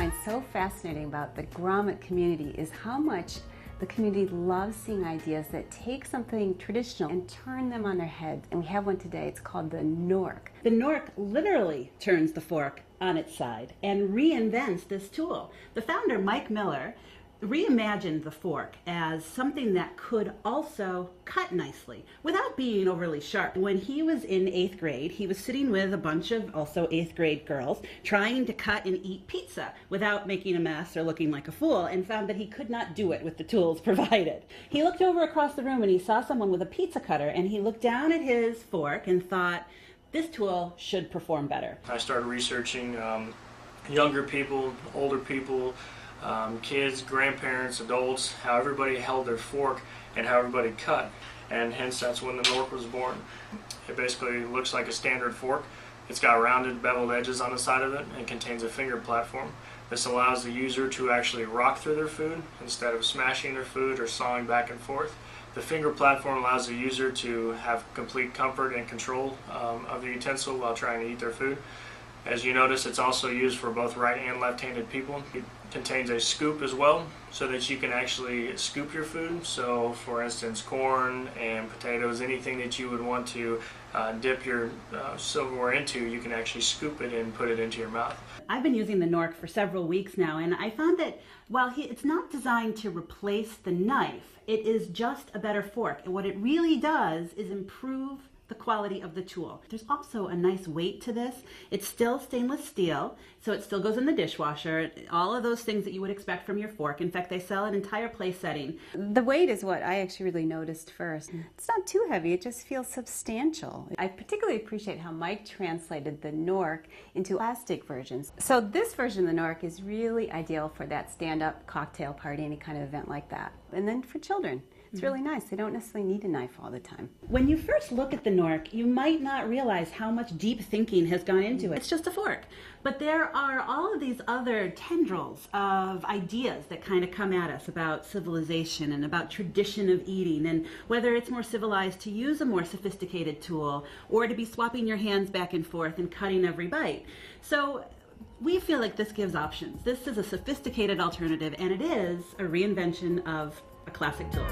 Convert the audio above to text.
find so fascinating about the Grommet community is how much the community loves seeing ideas that take something traditional and turn them on their head. And we have one today. It's called the Knork. The Knork literally turns the fork on its side and reinvents this tool. The founder, Mike Miller, reimagined the fork as something that could also cut nicely without being overly sharp. When he was in 8th grade, he was sitting with a bunch of also 8th grade girls trying to cut and eat pizza without making a mess or looking like a fool, and found that he could not do it with the tools provided. He looked over across the room and he saw someone with a pizza cutter, and he looked down at his fork and thought, this tool should perform better. I started researching younger people, older people, kids, grandparents, adults, how everybody held their fork and how everybody cut, and hence that's when the Knork was born. It basically looks like a standard fork. It's got rounded beveled edges on the side of it and contains a finger platform. This allows the user to actually rock through their food instead of smashing their food or sawing back and forth. The finger platform allows the user to have complete comfort and control of the utensil while trying to eat their food. As you notice, it's also used for both right and left-handed people. It contains a scoop as well, so that you can actually scoop your food. So, for instance, corn and potatoes, anything that you would want to dip your silverware into, you can actually scoop it and put it into your mouth. I've been using the Knork for several weeks now, and I found that while it's not designed to replace the knife, it is just a better fork. And what it really does is improve the quality of the tool. There's also a nice weight to this. It's still stainless steel, so it still goes in the dishwasher. All of those things that you would expect from your fork. In fact, they sell an entire place setting. The weight is what I actually really noticed first. It's not too heavy, it just feels substantial. I particularly appreciate how Mike translated the Knork into plastic versions. So this version of the Knork is really ideal for that stand-up cocktail party, any kind of event like that. And then for children. It's really nice. They don't necessarily need a knife all the time. When you first look at the Knork, you might not realize how much deep thinking has gone into it. It's just a fork. But there are all of these other tendrils of ideas that kind of come at us about civilization and about tradition of eating, and whether it's more civilized to use a more sophisticated tool or to be swapping your hands back and forth and cutting every bite. So we feel like this gives options. This is a sophisticated alternative, and it is a reinvention of a classic tool.